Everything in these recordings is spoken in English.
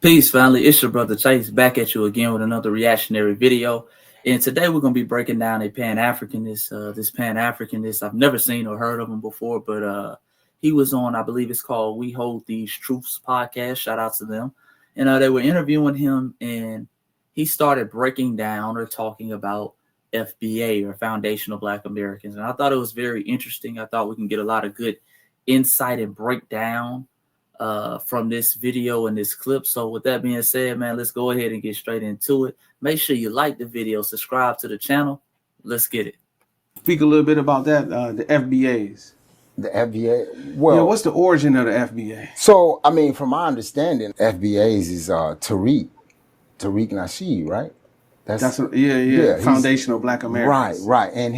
Peace, family. It's your brother Chase back at you again with another reactionary video. And today we're going to be breaking down a Pan-Africanist. This Pan-Africanist, I've never seen or heard of him before, but he was on, I believe it's called We Hold These Truths podcast. Shout out to them. And they were interviewing him, and he started breaking down or talking about FBA or Foundational Black Americans. And I thought it was very interesting. I thought we can get a lot of good insight and breakdown from this video and this clip. So with that being said, man, let's go ahead and get straight into it. Make sure you like the video, subscribe to the channel. Let's get it. Speak a little bit about that, the FBAs. The FBA, well, yeah, what's the origin of the FBA? So, I mean, from my understanding, FBAs is Tariq Nasheed, right? That's Foundational Black Americans. Right. And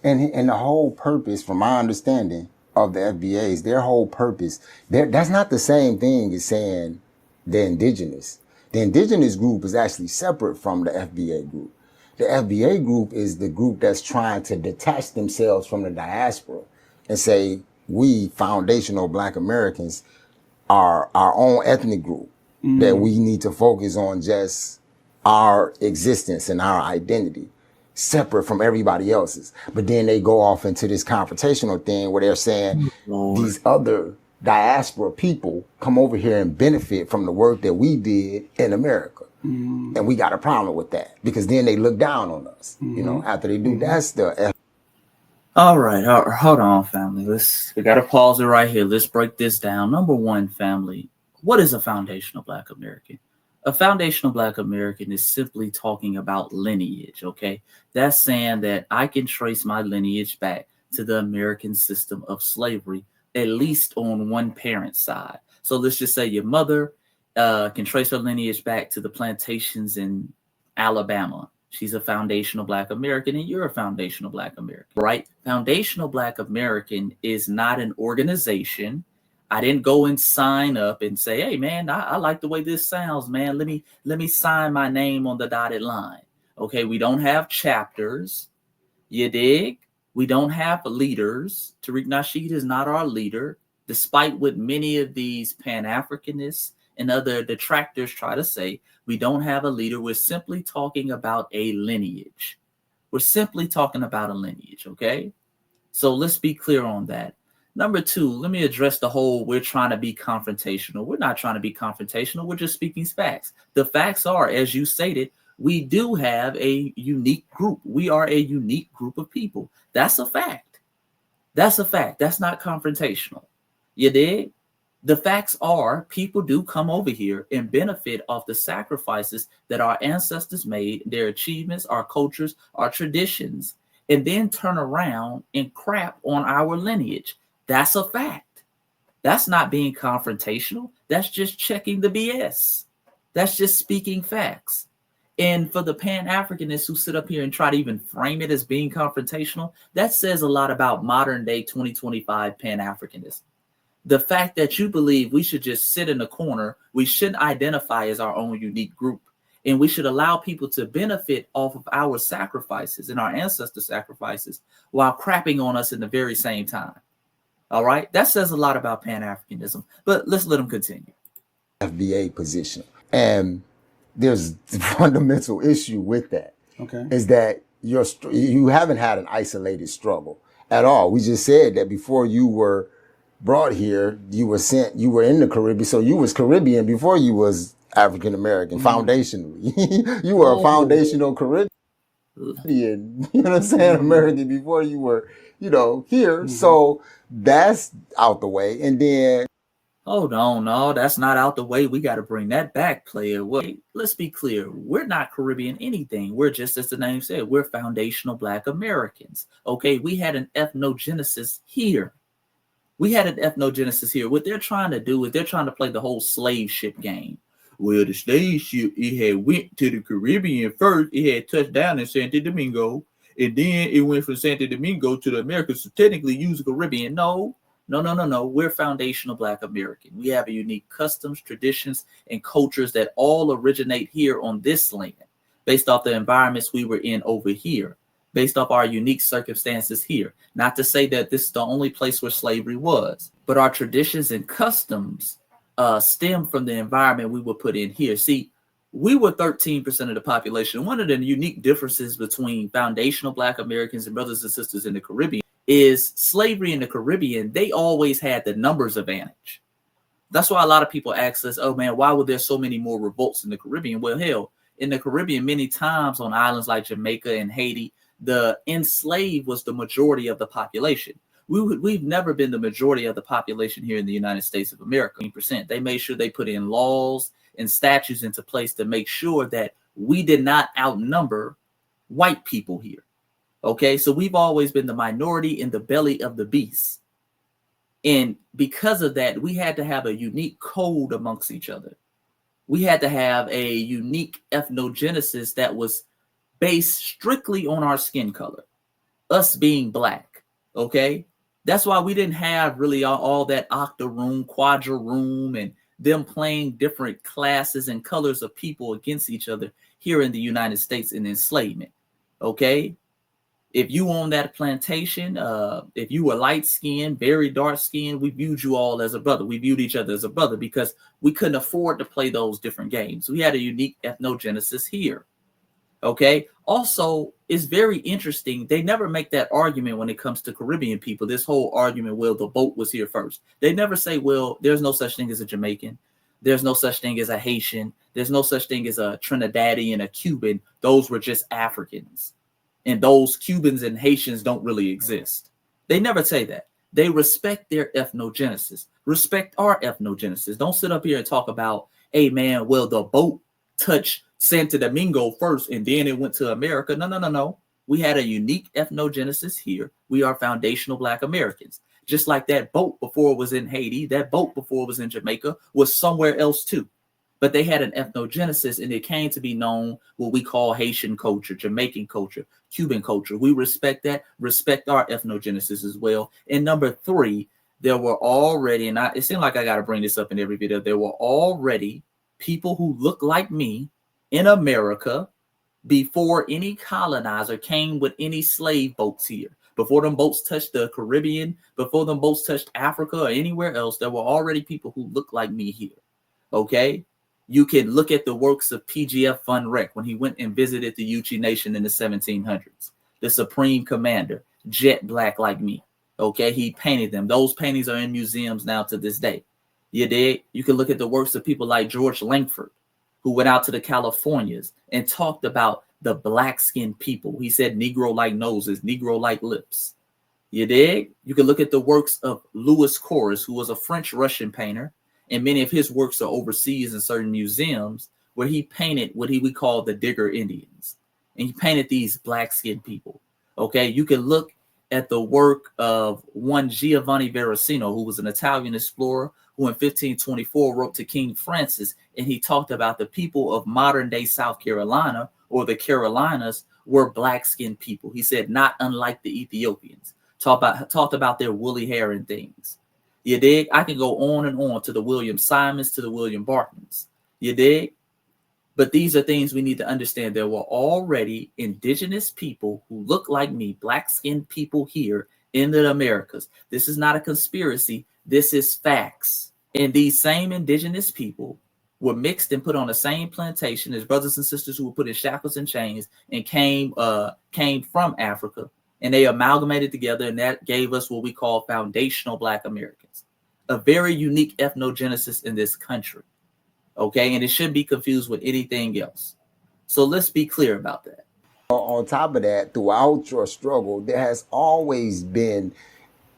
and the whole purpose, from my understanding of the FBAs, their whole purpose, that's not the same thing as saying the Indigenous. The Indigenous group is actually separate from the FBA group. The FBA group is the group that's trying to detach themselves from the diaspora and say, we Foundational Black Americans are our own ethnic group, that we need to focus on just our existence and our identity, separate from everybody else's. But then they go off into this confrontational thing where they're saying these other diaspora people come over here and benefit from the work that we did in America. And we got a problem with that because then they look down on us, you know, after they do. That's the All right, hold on, family. We got to pause it right here. Let's break this down. Number one, family, what is a Foundational Black American? A Foundational Black American is simply talking about lineage, okay? That's saying that I can trace my lineage back to the American system of slavery, at least on one parent's side. So let's just say your mother can trace her lineage back to the plantations in Alabama. She's a Foundational Black American, and you're a Foundational Black American, right? Foundational Black American is not an organization. I didn't go and sign up and say, hey, man, I like the way this sounds, man. Let me sign my name on the dotted line. Okay, we don't have chapters. You dig? We don't have leaders. Tariq Nasheed is not our leader, despite what many of these Pan-Africanists and other detractors try to say. We don't have a leader. We're simply talking about a lineage. We're simply talking about a lineage, okay? So let's be clear on that. Number two, let me address the whole we're trying to be confrontational. We're not trying to be confrontational. We're just speaking facts. The facts are, as you stated, we do have a unique group. We are a unique group of people. That's a fact. That's a fact. That's not confrontational. You dig? The facts are people do come over here and benefit off the sacrifices that our ancestors made, their achievements, our cultures, our traditions, and then turn around and crap on our lineage. That's a fact. That's not being confrontational. That's just checking the BS. That's just speaking facts. And for the Pan-Africanists who sit up here and try to even frame it as being confrontational, that says a lot about modern day 2025 Pan-Africanists. The fact that you believe we should just sit in the corner, we shouldn't identify as our own unique group, and we should allow people to benefit off of our sacrifices and our ancestor sacrifices while crapping on us in the very same time. All right, that says a lot about Pan-Africanism, but let's let them continue. FBA position. And there's a fundamental issue with that. Okay. Is that you haven't had an isolated struggle at all. We just said that before you were brought here, you were in the Caribbean. So you was Caribbean before you was African American, foundationally. You were a foundational Caribbean, you know what I'm saying, American before you were, here. So that's out the way. And then hold on, no, that's not out the way. We got to bring that back, player. Wait, let's be clear. We're not Caribbean anything. We're just, as the name said, we're Foundational Black Americans. Okay, we had an ethnogenesis here. What they're trying to do is they're trying to play the whole slave ship game. Well, the slave ship, it had went to the Caribbean first. It had touched down in Santo Domingo. And then it went from Santo Domingo to the Americas. So technically, use the Caribbean. No. We're Foundational Black American. We have a unique customs, traditions, and cultures that all originate here on this land, based off the environments we were in over here, based off our unique circumstances here. Not to say that this is the only place where slavery was, but our traditions and customs stem from the environment we were put in here. See, we were 13% of the population. One of the unique differences between foundational Black Americans and brothers and sisters in the Caribbean is slavery in the Caribbean. They always had the numbers advantage. That's why a lot of people ask us, oh man, why were there so many more revolts in the Caribbean? Well, hell, in the Caribbean, many times on islands like Jamaica and Haiti, the enslaved was the majority of the population. We've never been the majority of the population here in the United States of America. 10%. They made sure they put in laws and statutes into place to make sure that we did not outnumber white people here. Okay, so we've always been the minority in the belly of the beast. And because of that, we had to have a unique code amongst each other. We had to have a unique ethnogenesis that was based strictly on our skin color, us being Black. Okay, that's why we didn't have really all that octoroon, quadroon, and them playing different classes and colors of people against each other here in the United States in enslavement. Okay, if you on that plantation, if you were light skinned, very dark skinned, we viewed you all as a brother. We viewed each other as a brother because we couldn't afford to play those different games. We had a unique ethnogenesis here. Okay. Also, it's very interesting. They never make that argument when it comes to Caribbean people. This whole argument, well, the boat was here first. They never say, well, there's no such thing as a Jamaican. There's no such thing as a Haitian. There's no such thing as a Trinidadian, a Cuban. Those were just Africans. And those Cubans and Haitians don't really exist. They never say that. They respect their ethnogenesis. Respect our ethnogenesis. Don't sit up here and talk about, hey, man, well, the boat touched Santo Domingo first and then it went to America. No. We had a unique ethnogenesis here. We are foundational Black Americans. Just like that boat before it was in Haiti, that boat before it was in Jamaica was somewhere else too. But they had an ethnogenesis and it came to be known what we call Haitian culture, Jamaican culture, Cuban culture. We respect that, respect our ethnogenesis as well. And number 3, there were already, and it seems like I got to bring this up in every video, there were already people who look like me in America before any colonizer came with any slave boats here. Before them boats touched the Caribbean, before them boats touched Africa or anywhere else, there were already people who looked like me here. Okay? You can look at the works of PGF Von Wreck when he went and visited the Yuchi Nation in the 1700s. The Supreme Commander, jet black like me. Okay, he painted them. Those paintings are in museums now to this day. You dig? You can look at the works of people like George Langford, who went out to the Californias and talked about the black-skinned people. He said Negro-like noses, Negro-like lips. You dig? You can look at the works of Louis Corus, who was a French-Russian painter, and many of his works are overseas in certain museums where he painted what we call the Digger Indians. And he painted these black-skinned people. Okay, you can look at the work of one Giovanni Verasino, who was an Italian explorer who in 1524 wrote to King Francis, and he talked about the people of modern-day South Carolina or the Carolinas were black-skinned people. He said, not unlike the Ethiopians. Talked about their woolly hair and things. You dig? I can go on and on to the William Simons, to the William Barkmans. You dig? But these are things we need to understand. There were already indigenous people who look like me, black-skinned people here in the Americas. This is not a conspiracy. This is facts. And these same indigenous people were mixed and put on the same plantation as brothers and sisters who were put in shackles and chains and came from Africa. And they amalgamated together, and that gave us what we call foundational Black Americans, a very unique ethnogenesis in this country. Okay, and it shouldn't be confused with anything else. So let's be clear about that. On top of that, throughout your struggle, there has always been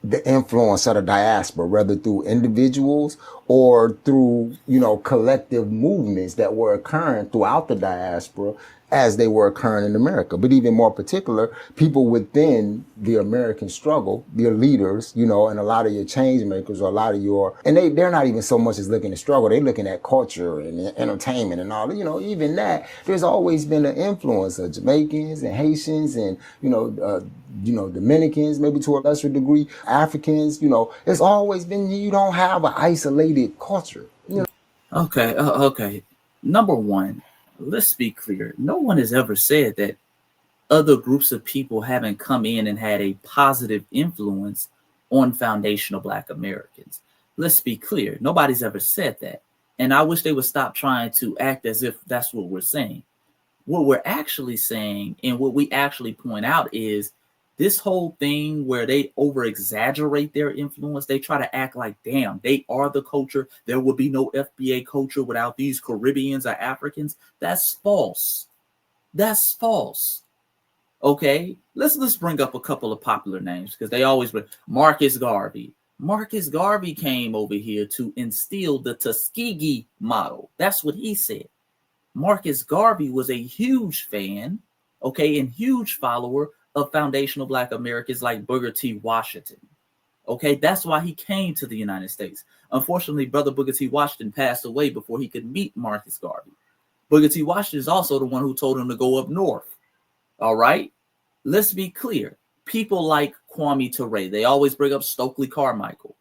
the influence of the diaspora, whether through individuals or through, collective movements that were occurring throughout the diaspora as they were occurring in America. But even more particular, people within the American struggle, their leaders, and a lot of your change makers or a lot of and they're not even so much as looking at struggle, they're looking at culture and entertainment and all, even that. There's always been an influence of Jamaicans and Haitians and, Dominicans, maybe to a lesser degree, Africans, it's always been, you don't have an isolated culture. Okay. Number one, let's be clear. No one has ever said that other groups of people haven't come in and had a positive influence on foundational Black Americans. Let's be clear. Nobody's ever said that. And I wish they would stop trying to act as if that's what we're saying. What we're actually saying and what we actually point out is this whole thing where they over exaggerate their influence. They try to act like, damn, they are the culture. There would be no FBA culture without these Caribbeans or Africans. That's false. That's false. Okay, let's bring up a couple of popular names because they always bring Marcus Garvey. Marcus Garvey came over here to instill the Tuskegee model. That's what he said. Marcus Garvey was a huge fan, okay, and huge follower of foundational Black Americans like Booker T. Washington. Okay, that's why he came to the United States. Unfortunately, Brother Booker T. Washington passed away before he could meet Marcus Garvey. Booker T. Washington is also the one who told him to go up north. All right, let's be clear. People like Kwame Ture, they always bring up Stokely Carmichael.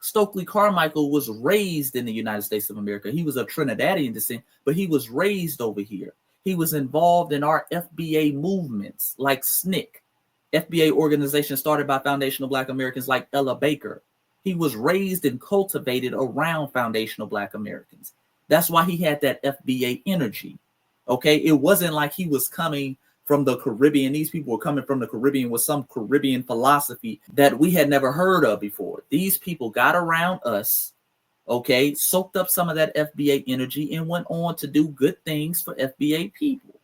Stokely Carmichael was raised in the United States of America. He was of Trinidadian descent, but he was raised over here. He was involved in our FBA movements like SNCC, FBA organization started by foundational Black Americans like Ella Baker. He was raised and cultivated around foundational Black Americans. That's why he had that FBA energy. Okay, it wasn't like he was coming from the Caribbean. These people were coming from the Caribbean with some Caribbean philosophy that we had never heard of before. These people got around us, okay, soaked up some of that FBA energy and went on to do good things for FBA people.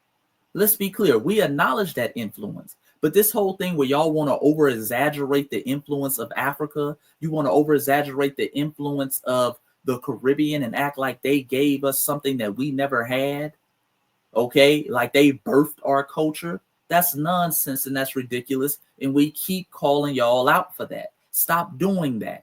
Let's be clear. We acknowledge that influence. But this whole thing where y'all want to over exaggerate the influence of Africa, you want to over exaggerate the influence of the Caribbean and act like they gave us something that we never had. Okay, like they birthed our culture. That's nonsense and that's ridiculous. And we keep calling y'all out for that. Stop doing that.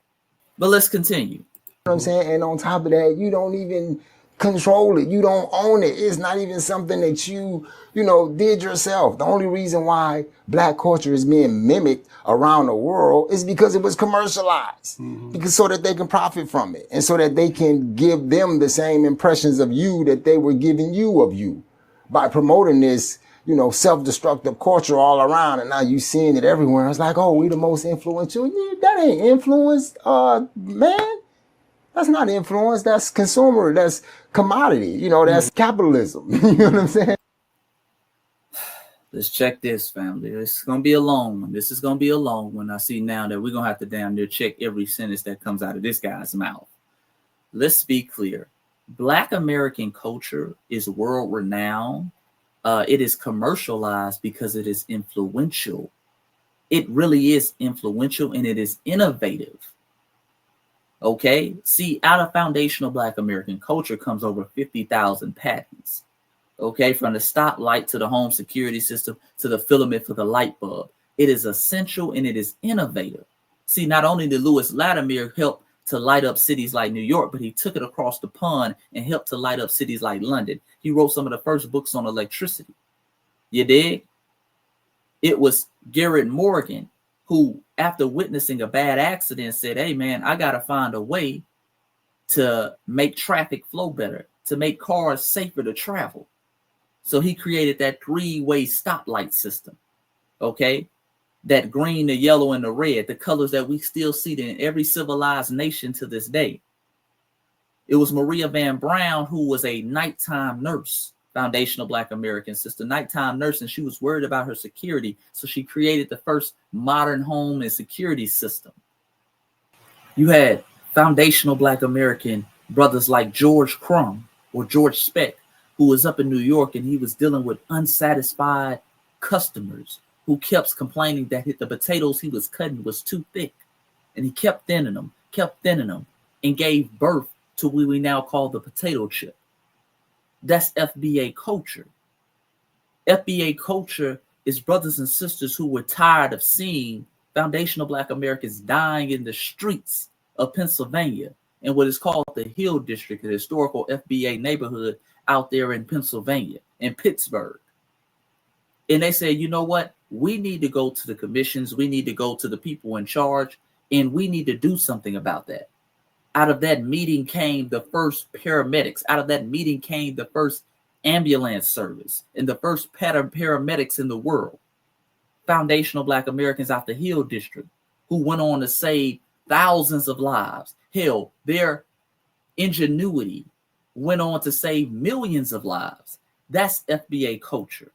But let's continue. You know what I'm saying? And on top of that, you don't even control it. You don't own it. It's not even something that you did yourself. The only reason why Black culture is being mimicked around the world is because it was commercialized. Because so that they can profit from it. And so that they can give them the same impressions of you that they were giving you of you. By promoting this, self-destructive culture all around, and now you seeing it everywhere. It's like, oh, we the most influential. Yeah, that ain't influence, man. That's not influence. That's consumer. That's commodity. That's capitalism. You know what I'm saying? Let's check this, family. It's going to be a long one. This is going to be a long one. I see now that we're going to have to damn near check every sentence that comes out of this guy's mouth. Let's be clear. Black American culture is world renowned. It is commercialized because it is influential. It really is influential and it is innovative. Okay, see, out of foundational Black American culture comes over 50,000 patents. Okay, from the stoplight to the home security system to the filament for the light bulb. It is essential and it is innovative. See, not only did Lewis Latimer help to light up cities like New York, but he took it across the pond and helped to light up cities like London. He wrote some of the first books on electricity. You dig? It was Garrett Morgan who, after witnessing a bad accident, said, hey, man, I got to find a way to make traffic flow better, to make cars safer to travel. So he created that three-way stoplight system. Okay? That green, the yellow, and the red, the colors that we still see in every civilized nation to this day. It was Maria Van Brown, who was a nighttime nurse, foundational Black American sister, nighttime nurse, and she was worried about her security. So she created the first modern home and security system. You had foundational Black American brothers like George Crumb or George Speck, who was up in New York and he was dealing with unsatisfied customers who kept complaining that the potatoes he was cutting was too thick. And he kept thinning them, and gave birth to what we now call the potato chip. That's FBA culture. FBA culture is brothers and sisters who were tired of seeing foundational Black Americans dying in the streets of Pennsylvania in what is called the Hill District, the historical FBA neighborhood out there in Pennsylvania, in Pittsburgh. And they said, you know what? We need to go to the commissions. We need to go to the people in charge, and we need to do something about that. Out of that meeting came the first paramedics. Out of that meeting came the first ambulance service and the first paramedics in the world. Foundational Black Americans out the Hill District who went on to save thousands of lives. Hell, their ingenuity went on to save millions of lives. That's FBA culture.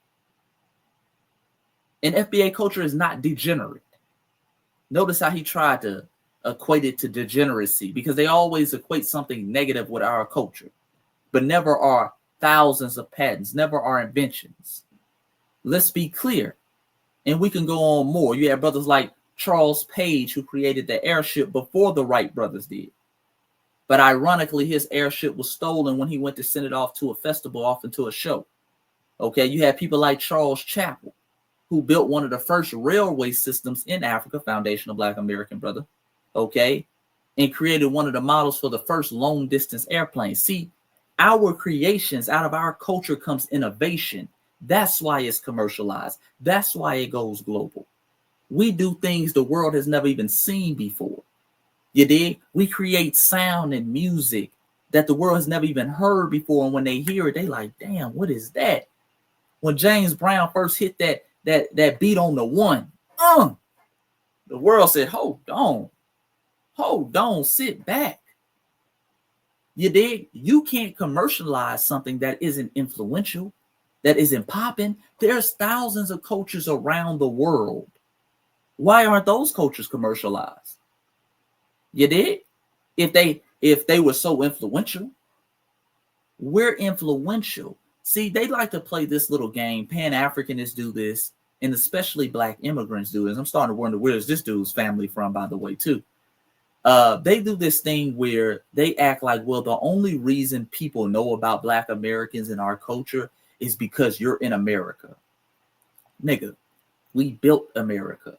And FBA culture is not degenerate. Notice how he tried to equate it to degeneracy, because they always equate something negative with our culture, but never are thousands of patents, never are inventions. Let's be clear, and we can go on more. You have brothers like Charles Page, who created the airship before the Wright brothers did. But ironically, his airship was stolen when he went to send it off to a festival, off into a show. Okay, you have people like Charles Chappell, who built one of the first railway systems in Africa, foundational Black American brother, okay, and created one of the models for the first long distance airplane. See, our creations, out of our culture comes innovation. That's why it's commercialized. That's why it goes global. We do things the world has never even seen before. You dig? We create sound and music that the world has never even heard before. And when they hear it, they like, damn, what is that? When James Brown first hit that beat on the one, the world said, hold on, sit back. You dig? You can't commercialize something that isn't influential, that isn't popping. There's thousands of cultures around the world. Why aren't those cultures commercialized? You dig? If they were so influential, we're influential. See, they like to play this little game. Pan-Africanists do this, and especially Black immigrants do this. I'm starting to wonder where's this dude's family from, by the way, too. They do this thing where they act like, well, the only reason people know about Black Americans in our culture is because you're in America. Nigga, we built America.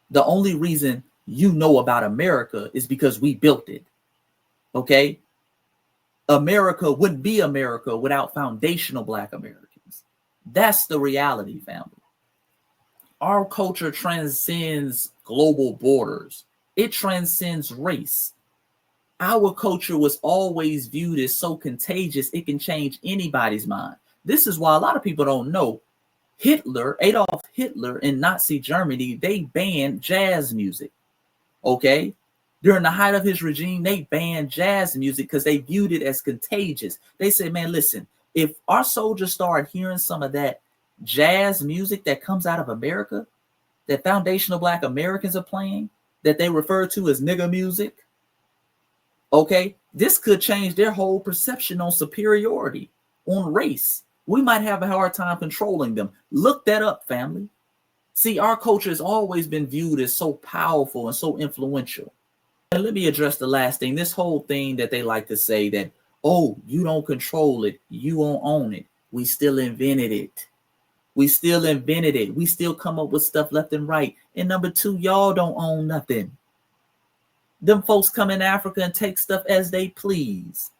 The only reason you know about America is because we built it. Okay? America wouldn't be America without foundational Black Americans. That's the reality, family. Our culture transcends global borders. It transcends race. Our culture was always viewed as so contagious, it can change anybody's mind. This is why a lot of people don't know Adolf Hitler in Nazi Germany, they banned jazz music. Okay? During the height of his regime, they banned jazz music because they viewed it as contagious. They said, man, listen, if our soldiers start hearing some of that jazz music that comes out of America, that foundational Black Americans are playing, that they refer to as nigger music, okay, this could change their whole perception on superiority, on race. We might have a hard time controlling them. Look that up, family. See, our culture has always been viewed as so powerful and so influential. And let me address the last thing. This whole thing that they like to say that, oh, you don't control it, you won't own it. We still invented it. We still invented it. We still come up with stuff left and right. And number two, y'all don't own nothing. Them folks come in Africa and take stuff as they please.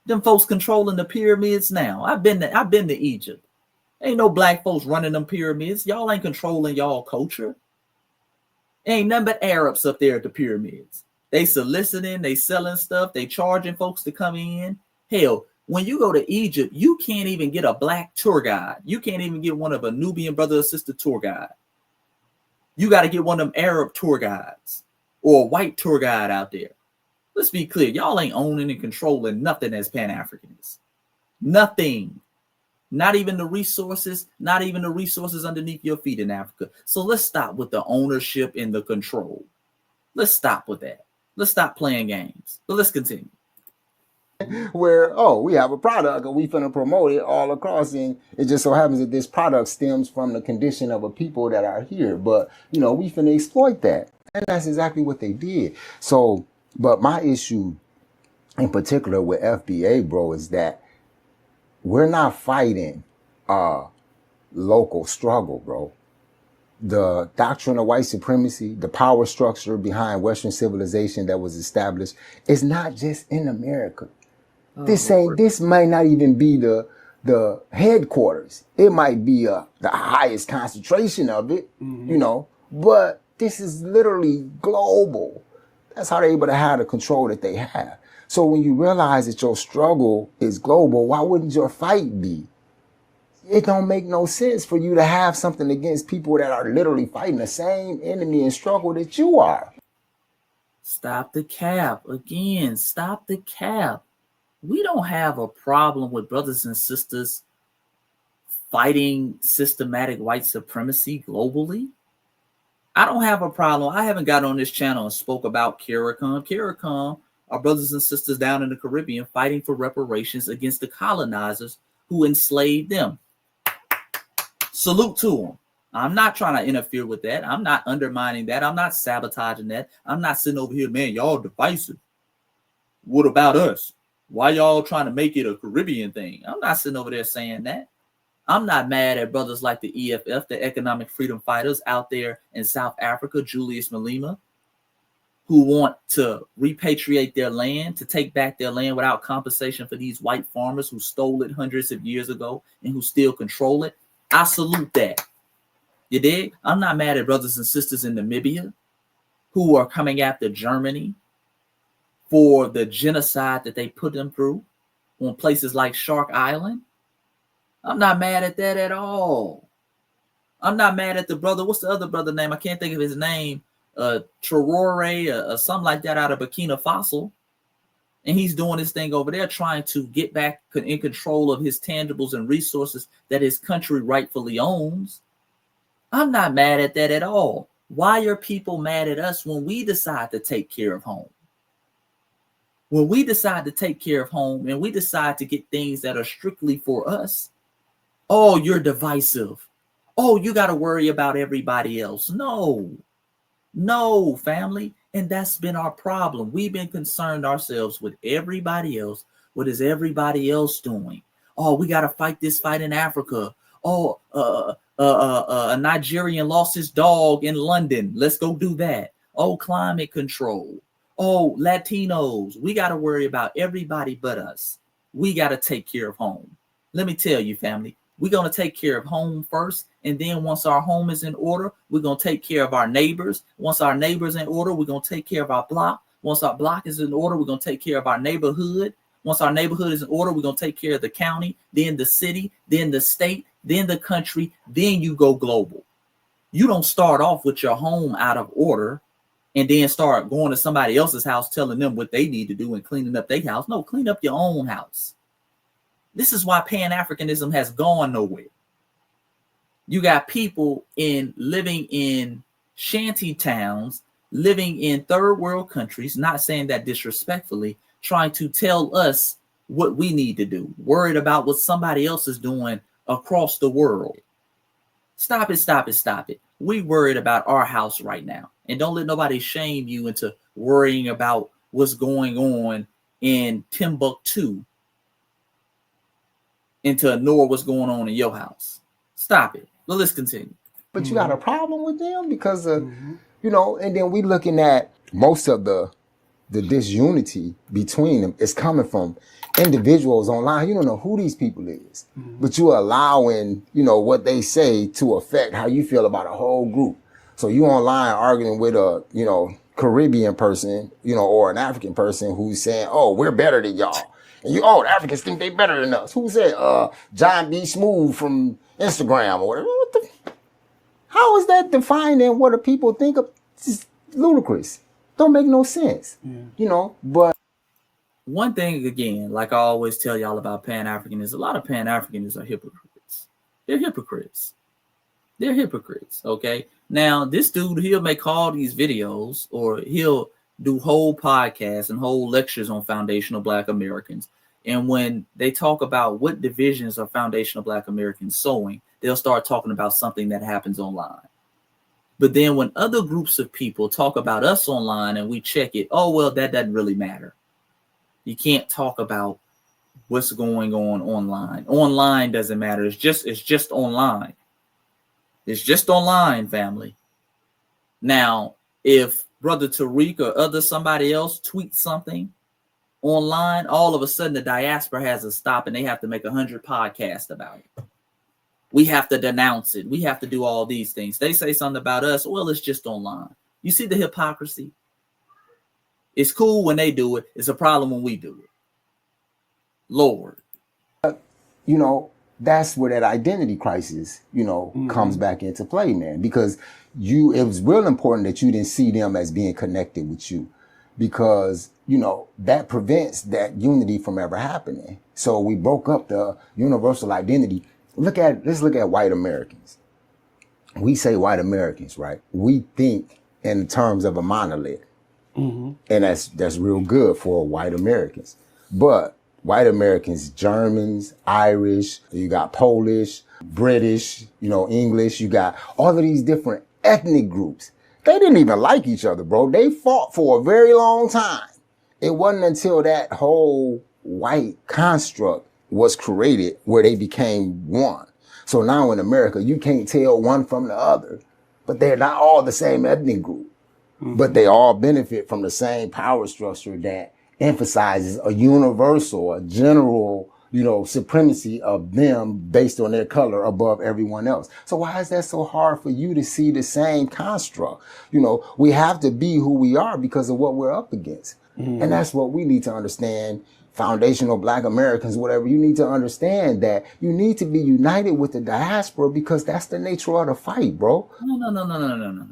Them folks controlling the pyramids now. I've been to Egypt. Ain't no Black folks running them pyramids. Y'all ain't controlling y'all culture. Ain't nothing but Arabs up there at the pyramids. They soliciting, they selling stuff, they charging folks to come in. Hell, when you go to Egypt, you can't even get a Black tour guide. You can't even get one of a Nubian brother or sister tour guide. You got to get one of them Arab tour guides or a white tour guide out there. Let's be clear. Y'all ain't owning and controlling nothing as Pan-Africanists. Nothing. Not even the resources, not even the resources underneath your feet in Africa. So let's stop with the ownership and the control. Let's stop with that. Let's stop playing games. But let's continue. Where, we have a product and we finna promote it all across, and it just so happens that this product stems from the condition of a people that are here. But, we finna exploit that. And that's exactly what they did. So, but my issue in particular with FBA, bro, is that we're not fighting local struggle, bro. The doctrine of white supremacy, the power structure behind Western civilization that was established is not just in America. This might not even be the headquarters. It might be the highest concentration of it, but this is literally global. That's how they're able to have the control that they have. So when you realize that your struggle is global, why wouldn't your fight be? It don't make no sense for you to have something against people that are literally fighting the same enemy and struggle that you are. Stop the cap. Again, stop the cap. We don't have a problem with brothers and sisters fighting systematic white supremacy globally. I don't have a problem. I haven't got on this channel and spoke about CARICOM. CARICOM are brothers and sisters down in the Caribbean fighting for reparations against the colonizers who enslaved them. Salute to them. I'm not trying to interfere with that. I'm not undermining that. I'm not sabotaging that. I'm not sitting over here, man, y'all divisive. What about us? Why y'all trying to make it a Caribbean thing? I'm not sitting over there saying that. I'm not mad at brothers like the EFF, the Economic Freedom Fighters out there in South Africa, Julius Malema, who want to repatriate their land, to take back their land without compensation for these white farmers who stole it hundreds of years ago and who still control it. I salute that. You dig? I'm not mad at brothers and sisters in Namibia who are coming after Germany for the genocide that they put them through on places like Shark Island. I'm not mad at that at all. I'm not mad at the brother. What's the other brother name? I can't think of his name. Traore or something like that out of Burkina Faso. And he's doing this thing over there trying to get back in control of his tangibles and resources that his country rightfully owns. I'm not mad at that at all. Why are people mad at us when we decide to take care of home? When we decide to take care of home and we decide to get things that are strictly for us, oh, you're divisive. Oh, you got to worry about everybody else. No, family. And that's been our problem. We've been concerned ourselves with everybody else. What is everybody else doing? Oh, we got to fight this fight in Africa. Oh, a Nigerian lost his dog in London. Let's go do that. Oh, climate control. Oh, Latinos. We got to worry about everybody but us. We got to take care of home. Let me tell you, family, we're going to take care of home first. And then once our home is in order, we're going to take care of our neighbors. Once our neighbors in order, we're going to take care of our block. Once our block is in order, we're going to take care of our neighborhood. Once our neighborhood is in order, we're going to take care of the county, then the city, then the state, then the country, then you go global. You don't start off with your home out of order and then start going to somebody else's house telling them what they need to do and cleaning up their house. No, clean up your own house. This is why Pan-Africanism has gone nowhere. You got people living in shanty towns, living in third world countries, not saying that disrespectfully, trying to tell us what we need to do, worried about what somebody else is doing across the world. Stop it. We worried about our house right now. And don't let nobody shame you into worrying about what's going on in Timbuktu, into ignore what's going on in your house. Stop it. Well, let's continue. But you got a problem with them because of, and then we looking at most of the disunity between them is coming from individuals online. You don't know who these people is, but you're allowing, what they say to affect how you feel about a whole group. So you online arguing with a, Caribbean person, or an African person who's saying, oh, we're better than y'all. And the Africans think they better than us. Who said, John B. Smooth from Instagram or whatever? How is that defining what the people think of? It's ludicrous. Don't make no sense, but. One thing, again, like I always tell y'all about Pan-Africanists, a lot of Pan-Africanists are hypocrites. They're hypocrites, okay? Now, this dude, he'll make all these videos or he'll do whole podcasts and whole lectures on foundational Black Americans. And when they talk about what divisions are foundational Black Americans sowing, they'll start talking about something that happens online. But then when other groups of people talk about us online and we check it, oh, well, that doesn't really matter. You can't talk about what's going on online. Online doesn't matter. It's just online. It's just online, family. Now, if Brother Tariq or somebody else tweets something online, all of a sudden the diaspora has to stop and they have to make 100 podcasts about it. We have to denounce it. We have to do all these things. They say something about us. Well, it's just online. You see the hypocrisy? It's cool when they do it. It's a problem when we do it. Lord. That's where that identity crisis, comes back into play, man. Because it was real important that you didn't see them as being connected with you. because, that prevents that unity from ever happening. So we broke up the universal identity. Let's look at white Americans. We say white Americans, right? We think in terms of a monolith. Mm-hmm. And that's real good for white Americans. But white Americans, Germans, Irish, you got Polish, British, English, you got all of these different ethnic groups. They didn't even like each other, bro. They fought for a very long time. It wasn't until that whole white construct was created where they became one. So now in America, you can't tell one from the other, but they're not all the same ethnic group. Mm-hmm. But they all benefit from the same power structure that emphasizes a universal, a general, supremacy of them based on their color above everyone else. So why is that so hard for you to see the same construct? We have to be who we are because of what we're up against. Mm-hmm. And that's what we need to understand. Foundational Black Americans, whatever, you need to understand that you need to be united with the diaspora because that's the nature of the fight, bro. No.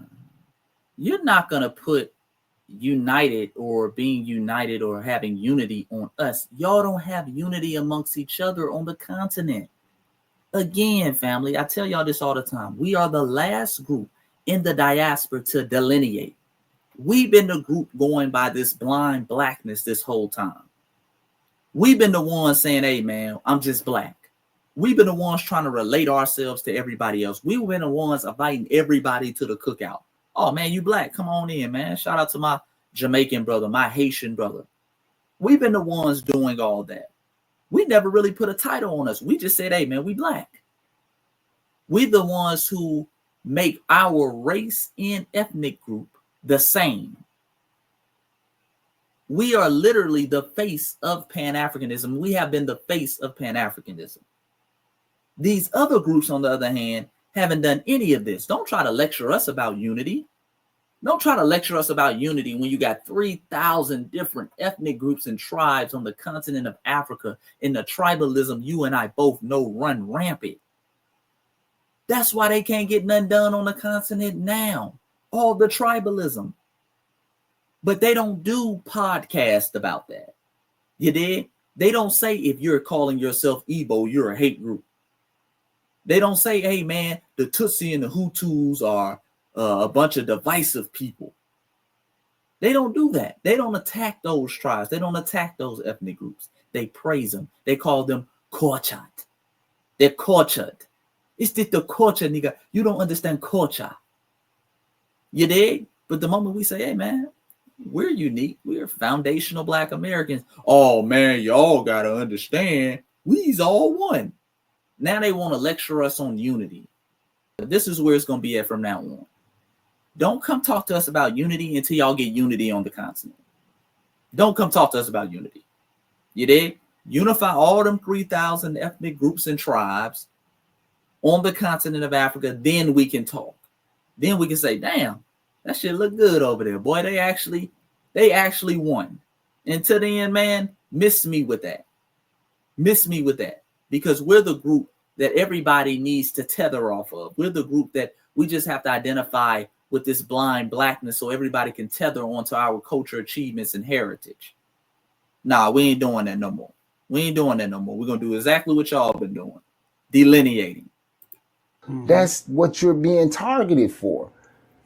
You're not going to put united or being united or having unity on us. Y'all don't have unity amongst each other on the continent. Again, family, I tell y'all this all the time. We are the last group in the diaspora to delineate. We've been the group going by this blind blackness this whole time. We've been the ones saying, hey, man, I'm just black. We've been the ones trying to relate ourselves to everybody else. We've been the ones inviting everybody to the cookout. Oh, man, you black. Come on in, man. Shout out to my Jamaican brother, my Haitian brother. We've been the ones doing all that. We never really put a title on us. We just said, hey, man, we black. We're the ones who make our race and ethnic group the same. We are literally the face of Pan-Africanism. We have been the face of Pan-Africanism. These other groups, on the other hand, haven't done any of this. Don't try to lecture us about unity. Don't try to lecture us about unity when you got 3,000 different ethnic groups and tribes on the continent of Africa in the tribalism you and I both know run rampant. That's why they can't get nothing done on the continent now. All the tribalism. But they don't do podcasts about that. You did? They don't say if you're calling yourself Igbo, you're a hate group. They don't say, hey, man, the Tutsi and the Hutus are a bunch of divisive people. They don't do that. They don't attack those tribes. They don't attack those ethnic groups. They praise them. They call them Korchat. They're Korchat. It's the culture, nigga. You don't understand culture. You dig? But the moment we say, hey, man, we're unique. We're foundational Black Americans. Oh, man, y'all got to understand. We's all one. Now they want to lecture us on unity. This is where it's going to be at from now on. Don't come talk to us about unity until y'all get unity on the continent. Don't come talk to us about unity. You dig? Unify all them 3,000 ethnic groups and tribes on the continent of Africa. Then we can talk. Then we can say, damn, that shit look good over there. Boy, they actually won. Until then, man, miss me with that. Miss me with that. Because we're the group that everybody needs to tether off of. We're the group that we just have to identify with this blind blackness so everybody can tether onto our culture, achievements, and heritage. Nah, we ain't doing that no more. We ain't doing that no more. We're going to do exactly what y'all been doing. Delineating. That's what you're being targeted for.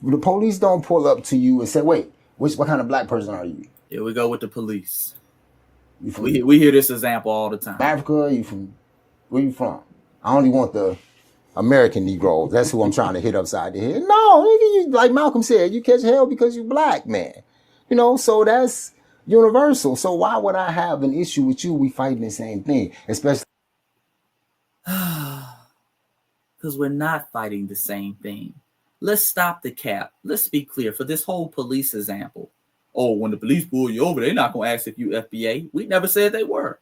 The police don't pull up to you and say, wait, what kind of black person are you? Here we go with the police. We hear this example all the time. Africa, where you from? I only want the American Negroes. That's who I'm trying to hit upside the head. No, you, like Malcolm said, you catch hell because you black, man. So that's universal. So why would I have an issue with you? We fighting the same thing, especially because we're not fighting the same thing. Let's stop the cap. Let's be clear for this whole police example. Oh, when the police pull you over, they're not going to ask if you FBA. We never said they were.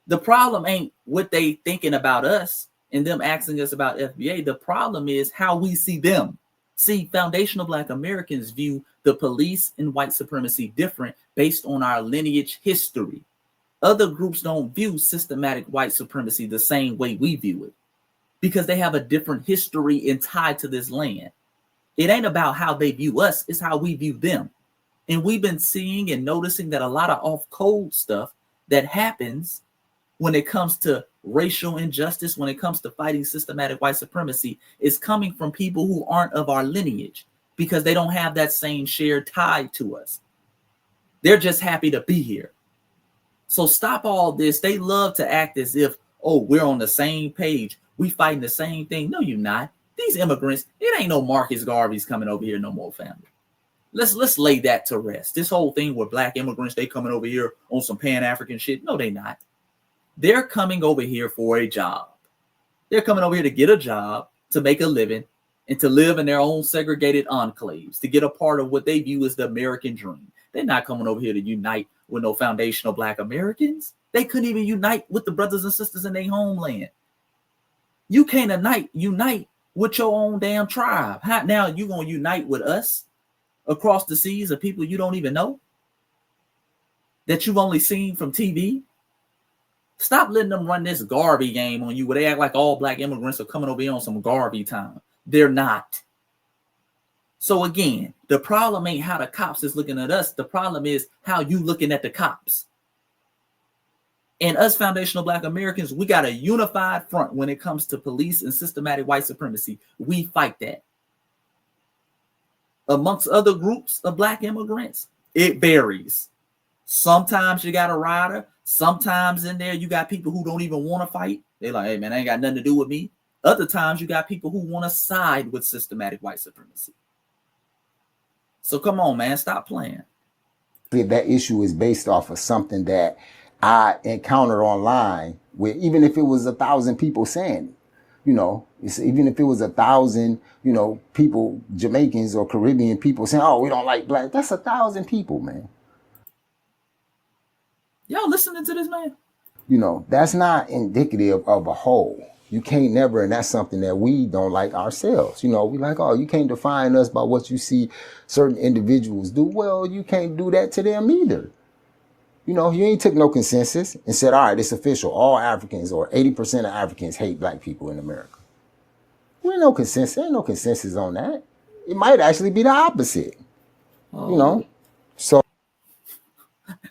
The problem ain't what they thinking about us and them asking us about FBA. The problem is how we see them. See, foundational Black Americans view the police and white supremacy different based on our lineage history. Other groups don't view systematic white supremacy the same way we view it because they have a different history and tied to this land. It ain't about how they view us, it's how we view them. And we've been seeing and noticing that a lot of off-code stuff that happens when it comes to racial injustice, when it comes to fighting systematic white supremacy, is coming from people who aren't of our lineage because they don't have that same shared tie to us. They're just happy to be here. So stop all this. They love to act as if, oh, we're on the same page. We fighting the same thing. No, you're not. These immigrants, it ain't no Marcus Garvey's coming over here no more, family. Let's lay that to rest. This whole thing with black immigrants, they coming over here on some Pan-African shit. No, they not. They're coming over here for a job. They're coming over here to get a job, to make a living, and to live in their own segregated enclaves, to get a part of what they view as the American dream. They're not coming over here to unite with no foundational black Americans. They couldn't even unite with the brothers and sisters in their homeland. You can't unite with your own damn tribe. How now you gonna unite with us across the seas of people you don't even know, that you've only seen from TV? Stop letting them run this Garvey game on you where they act like all black immigrants are coming over here on some Garvey time. They're not. So again, the problem ain't how the cops is looking at us. The problem is how you looking at the cops. And us foundational black Americans, we got a unified front when it comes to police and systematic white supremacy. We fight that. Amongst other groups of black immigrants, it varies. Sometimes you got a rider. Sometimes in there, you got people who don't even want to fight. They're like, hey, man, I ain't got nothing to do with me. Other times, you got people who want to side with systematic white supremacy. So come on, man, stop playing. That issue is based off of something that I encountered online, where even if it was 1,000 people saying it, even if it was 1,000, people, Jamaicans or Caribbean people saying, oh, we don't like black, that's 1,000 people, man. Y'all listening to this, man? That's not indicative of a whole. You can't never, and that's something that we don't like ourselves. We like, oh, you can't define us by what you see certain individuals do. Well, you can't do that to them either. You ain't took no consensus and said, all right, it's official. All Africans or 80% of Africans hate black people in America. There ain't no consensus. There ain't no consensus on that. It might actually be the opposite. So.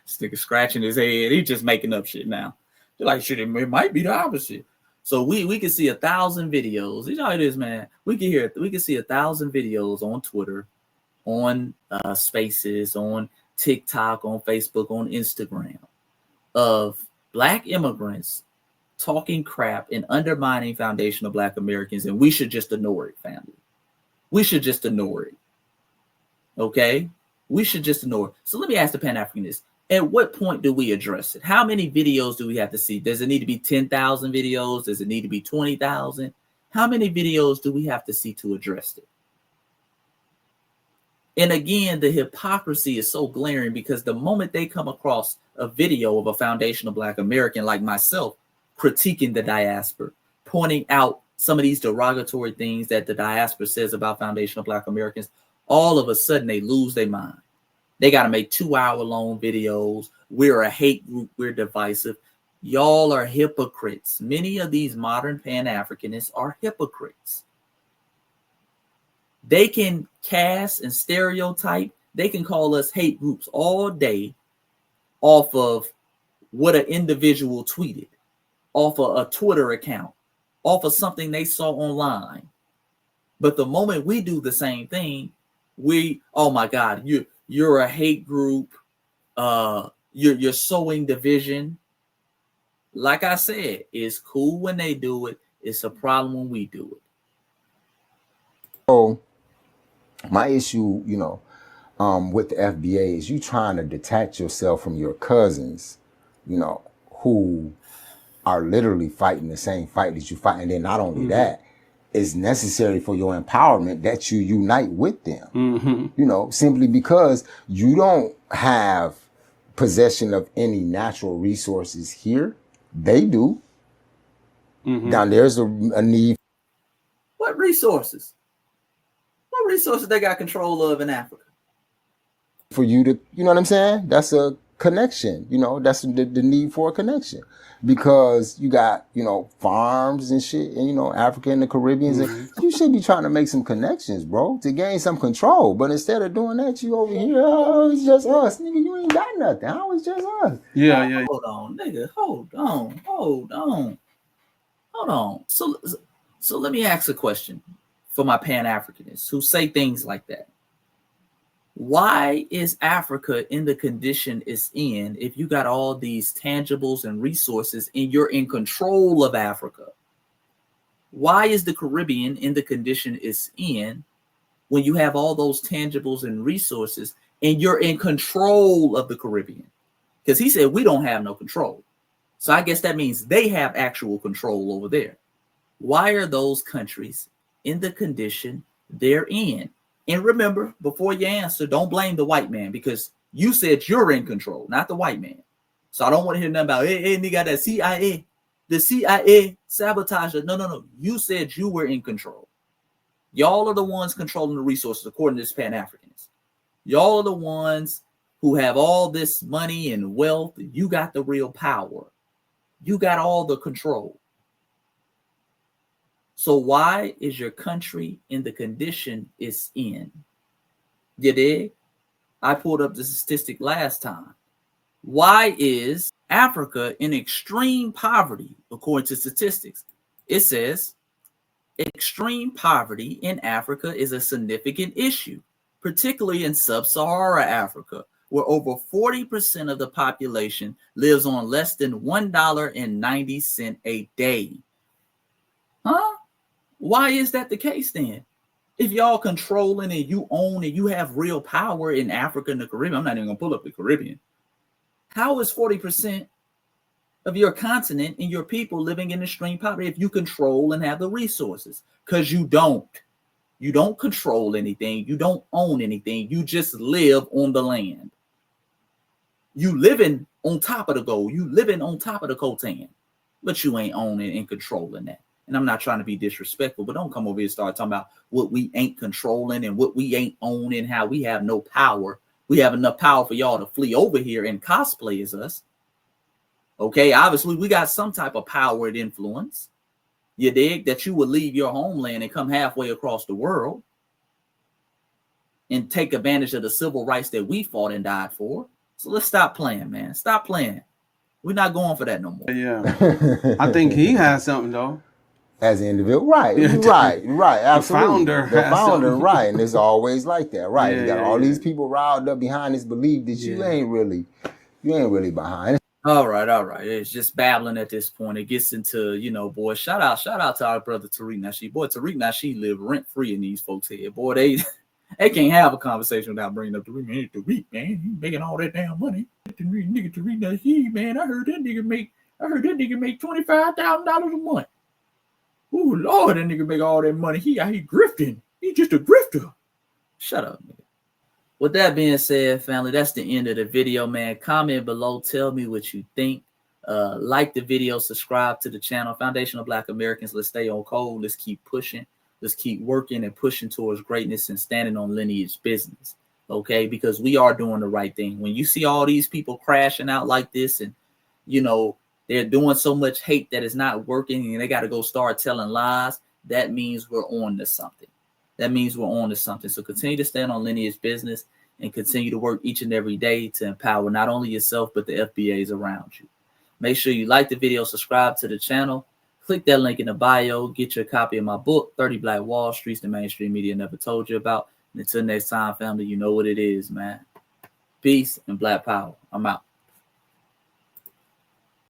This nigga scratching his head. He's just making up shit now. You're like, shit, it might be the opposite. So we can see 1,000 videos. You know how it is, man. We can see 1,000 videos on Twitter, on Spaces, on TikTok, on Facebook, on Instagram of black immigrants talking crap and undermining foundational black Americans, and we should just ignore it, family. We should just ignore it. Okay? We should just ignore it. So let me ask the Pan-Africanist, at what point do we address it? How many videos do we have to see? Does it need to be 10,000 videos? Does it need to be 20,000? How many videos do we have to see to address it? And again, the hypocrisy is so glaring because the moment they come across a video of a foundational black American like myself critiquing the diaspora, pointing out some of these derogatory things that the diaspora says about foundational black Americans, all of a sudden they lose their mind. They got to make 2-hour-long videos. We're a hate group. We're divisive. Y'all are hypocrites. Many of these modern Pan-Africanists are hypocrites. They can cast and stereotype. They can call us hate groups all day off of what an individual tweeted, off of a Twitter account, off of something they saw online. But the moment we do the same thing, oh my God, you're a hate group. You're sowing division. Like I said, it's cool when they do it. It's a problem when we do it. So my issue, with the FBA is you trying to detach yourself from your cousins, who are literally fighting the same fight that you fight. And then not only that, it's necessary for your empowerment that you unite with them, simply because you don't have possession of any natural resources here. They do. Now there's a need. What resources? What resources they got control of in Africa? For you to, you know what I'm saying? That's a connection. That's the need for a connection, because you got, farms and shit, and, Africa and the Caribbeans. And you should be trying to make some connections, bro, to gain some control. But instead of doing that, you over here, oh, it's just us. Nigga, you ain't got nothing. How it's just us? Yeah. Hold on, nigga. Hold on. So let me ask a question for my Pan-Africanists who say things like that. Why is Africa in the condition it's in if you got all these tangibles and resources and you're in control of Africa? Why is the Caribbean in the condition it's in when you have all those tangibles and resources and you're in control of the Caribbean? Because he said we don't have no control. So I guess that means they have actual control over there. Why are those countries in the condition they're in? And remember, before you answer, don't blame the white man, because you said you're in control, not the white man. So I don't want to hear nothing about, hey, nigga, that CIA, the CIA sabotage. No. You said you were in control. Y'all are the ones controlling the resources, according to this Pan-Africanist. Y'all are the ones who have all this money and wealth. You got the real power. You got all the control. So why is your country in the condition it's in? You dig? I pulled up the statistic last time. Why is Africa in extreme poverty, according to statistics? It says extreme poverty in Africa is a significant issue, particularly in sub-Saharan Africa, where over 40% of the population lives on less than $1.90 a day. Huh? Why is that the case then? If y'all controlling and you own and you have real power in Africa and the Caribbean, I'm not even gonna pull up the Caribbean. How is 40% of your continent and your people living in extreme poverty if you control and have the resources? Because you don't. You don't control anything. You don't own anything. You just live on the land. You living on top of the gold. You living on top of the coltan. But you ain't owning and controlling that. And I'm not trying to be disrespectful, but don't come over here and start talking about what we ain't controlling and what we ain't owning, how we have no power. We have enough power for y'all to flee over here and cosplay as us. Okay, obviously we got some type of power and influence. You dig? That you would leave your homeland and come halfway across the world and take advantage of the civil rights that we fought and died for. So let's stop playing, man. Stop playing. We're not going for that no more. Yeah. I think he has something though. As an individual, right, absolutely. The founder, right, and it's always like that, right? You got all these people riled up behind this belief that you ain't really behind. All right. It's just babbling at this point. It gets into, boy, shout out to our brother Tariq Nasheed. Boy, Tariq Nasheed live rent free in these folks here. Boy, they can't have a conversation without bringing up Tariq. Man, Tariq, man, he making all that damn money. Nigga Tariq Nasheed, man, I heard that nigga make $25,000 a month. Oh Lord, that nigga make all that money. He grifting. He just a grifter. Shut up, nigga. With that being said, family, that's the end of the video, man. Comment below. Tell me what you think. Like the video. Subscribe to the channel. Foundational Black Americans. Let's stay on code. Let's keep pushing. Let's keep working and pushing towards greatness and standing on lineage business. Okay? Because we are doing the right thing. When you see all these people crashing out like this and, they're doing so much hate that it's not working and they got to go start telling lies, that means we're on to something. So continue to stand on lineage business and continue to work each and every day to empower not only yourself, but the FBAs around you. Make sure you like the video, subscribe to the channel, click that link in the bio, get your copy of my book, 30 Black Wall Streets the mainstream media never told you about. And until next time, family, you know what it is, man. Peace and Black power. I'm out.